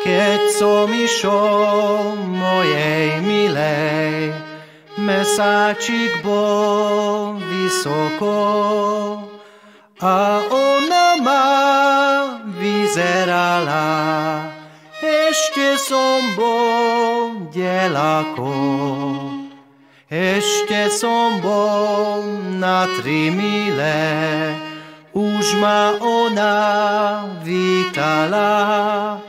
Keď som išiel mojej milej, mesáčik bol vysoko a ona ma vyzerala. Ešte som bol ďaleko, ešte som bol na 3 mile, už ma ona vítala.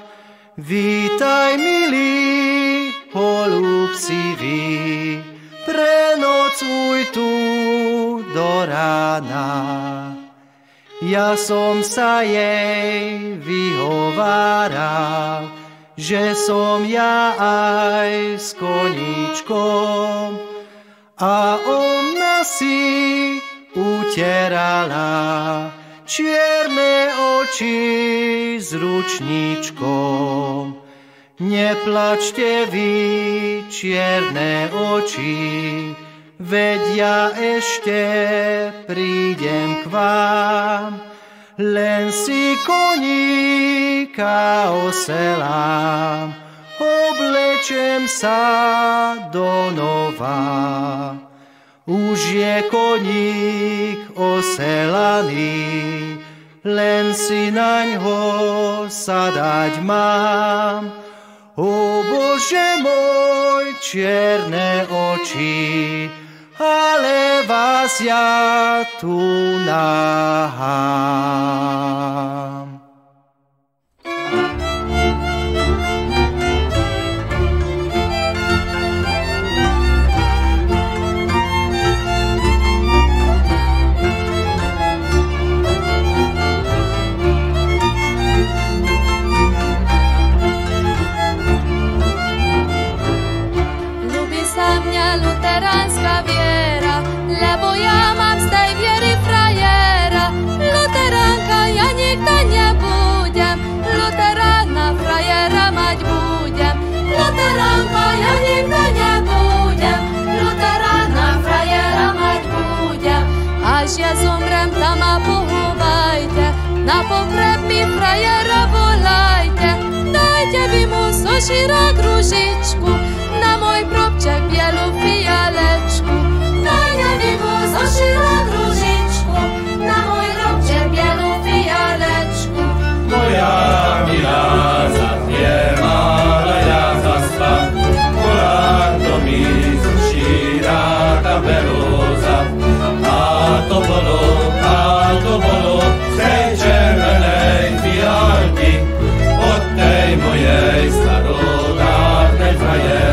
Vítaj, milý holub sivý, prenocuj tu do rána. Ja som sa jej vyhováral, že som ja aj s koníčkom, a ona si utierala čierne oči s ručníčkom. Neplačte vy, čierne oči, veď ja ešte prídem k vám. Len si koníka oselám, oblečem sa do nova. Už je koník oselaný, len si naňho sadať mám. O Bože môj, čierne oči, ale vás ja tu nahám. Luteránska viera, lebo ja mám z tej viery frajera. Luteránka ja nikto nebudem, luterána frajera mať budem. Luteránka ja nikto nebudem, luterána frajera mať budem. Až ja zomrem, tam ma pochovajte, na pohreb mi frajera volajte. Dajte vy mu zo šíra kružičku, na môj probček bielu fialečku. Dajte vy mu zo šíra kružičku, na môj probček bielu fialečku. Moja milá zaspiewala ja zaspa, Polak do mi zo šíra kapeluza. A to bolo z tej červenej fialky, od tej mojej starodávnej frajerky.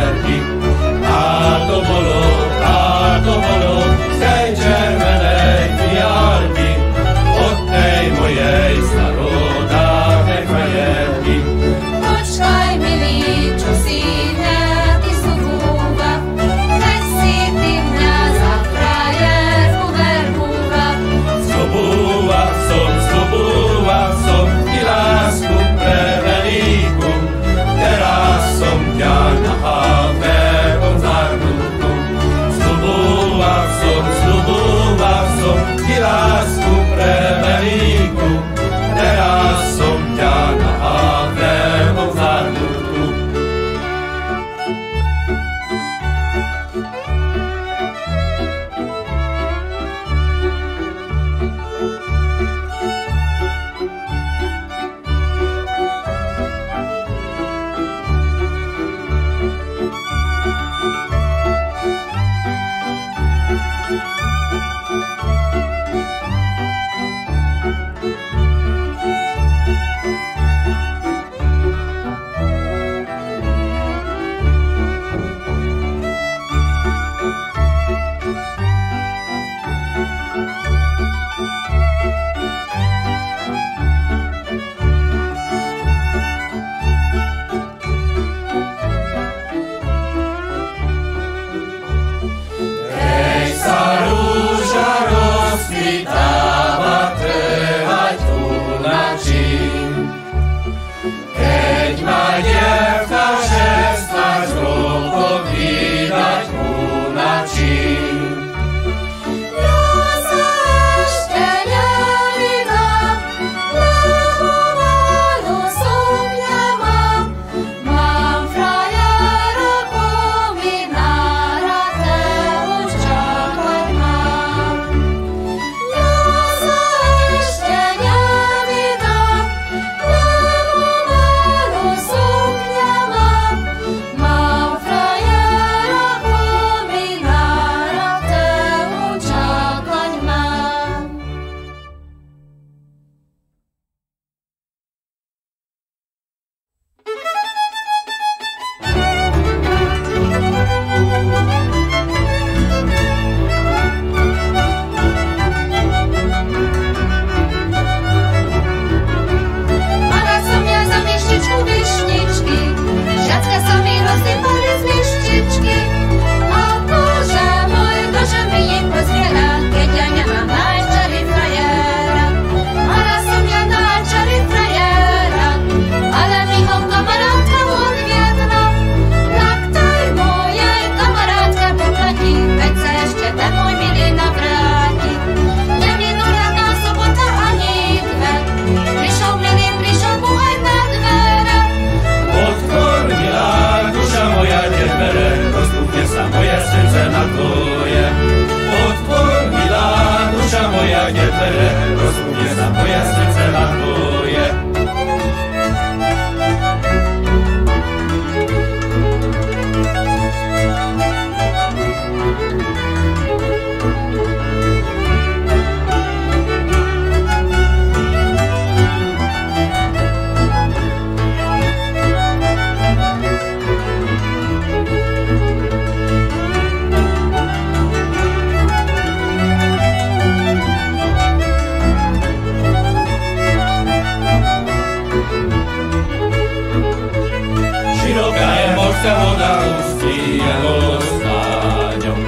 sa voda ustí a ostáňom.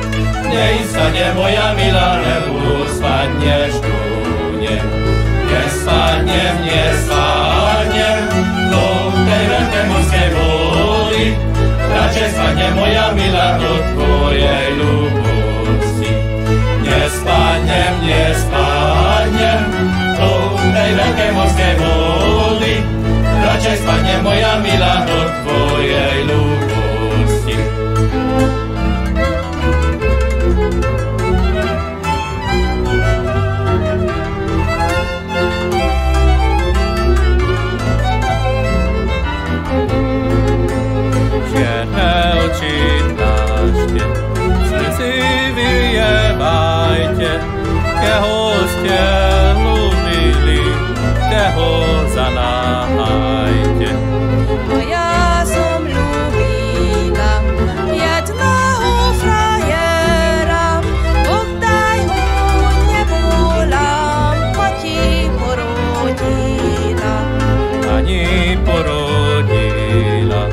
Neistane moja milá, nebo spadneš do ne. Nespadnem, nespadnem do tej veľkej morskej vody. Radšej spadnem moja milá do tvojej ľubosti. Nespadnem, nespadnem do tej veľkej morskej vody. Radšej spadnem moja milá do tvojej ľubosti. Čierne oči dlážte, slzy vylievajte, keho ste ľúbili, teho zanáhajte. A ja som ľúbila jedného frajera, bodaj ho nebúlam, ti porodila. Ani porodila,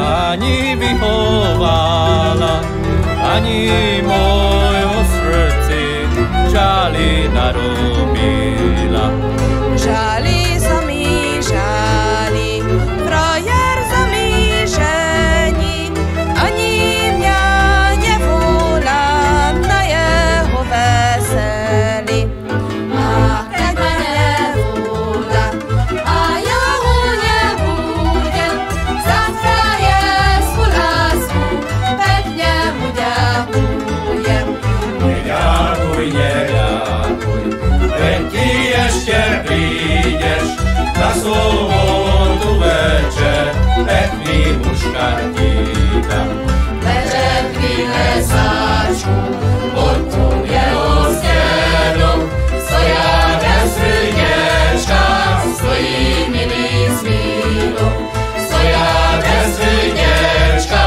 ani vychovala, ani mojo srdci žali narobila. Žali sa mi žali, frajer za mi žení, ani mňa nevolá na jeho veseli. A keď ma nevolá, a ja ho nebudem, za frajersku lásku pekne mu ďakujem. Neďakuj, neďakuj, veď ty ešte prídeš na sobotu večer, pekný muškartíka. Večer chvíle sáčku, pod tvojou stienou, stoja bez srdiečka, stojí milý smílom. Stoja bez srdiečka,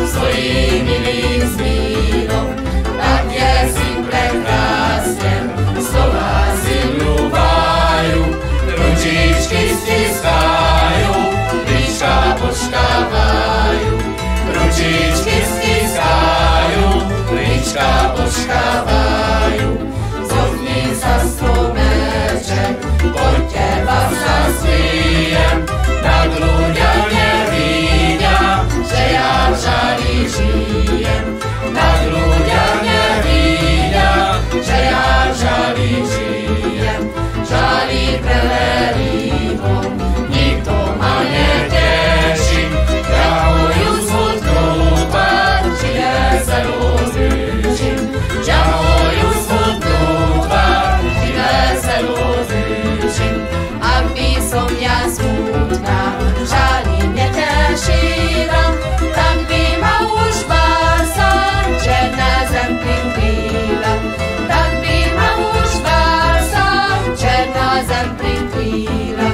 stojí milý smílom. Tak je si prekrásne, slova si ľúbajú, ručičky stiskajú, líčka počkávajú. Ručičky stiskajú, líčka počkávajú. Zohni sa stromeček, pod teba sa svíjem, tak ľudia nevidia, že ja v žali žijem. Tak ľudia nevidia, že ja v žali žijem. Žali preverimo, nikto ma neteší, ďakujú smutnú tvár, či veselo zvyčím. Ďakujú smutnú tvár, či veselo zvyčím. Ak by som ja smutná, žali netešila, tak by ma už bása, že na zem pritvila. Tak by ma už bása, že na zem pritvila.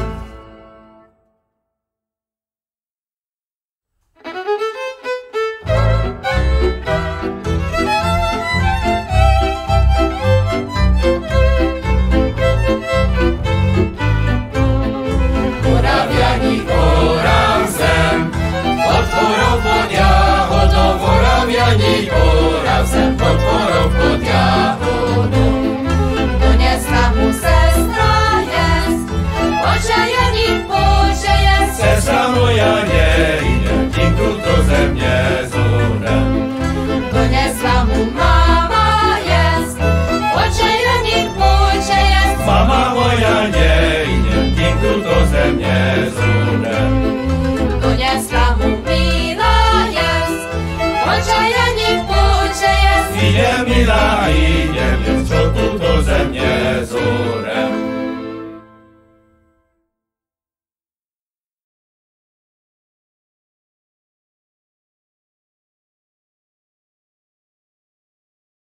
Moraviani, Orav zem, potvorov pod jahodou. Moraviani, Orav zem, potvorov pod jahodou. Doniesla mu sestra jest, poczajani Boże jest. Sestra moja nie idzie, kim túto zem nezorem. Doniesla mu mama jest, poczajani Boże jest. Mama moja nie idzie, kim túto zem nezorem. Doniesla mu mila jest, poczajani Boże jest. Idzie milá,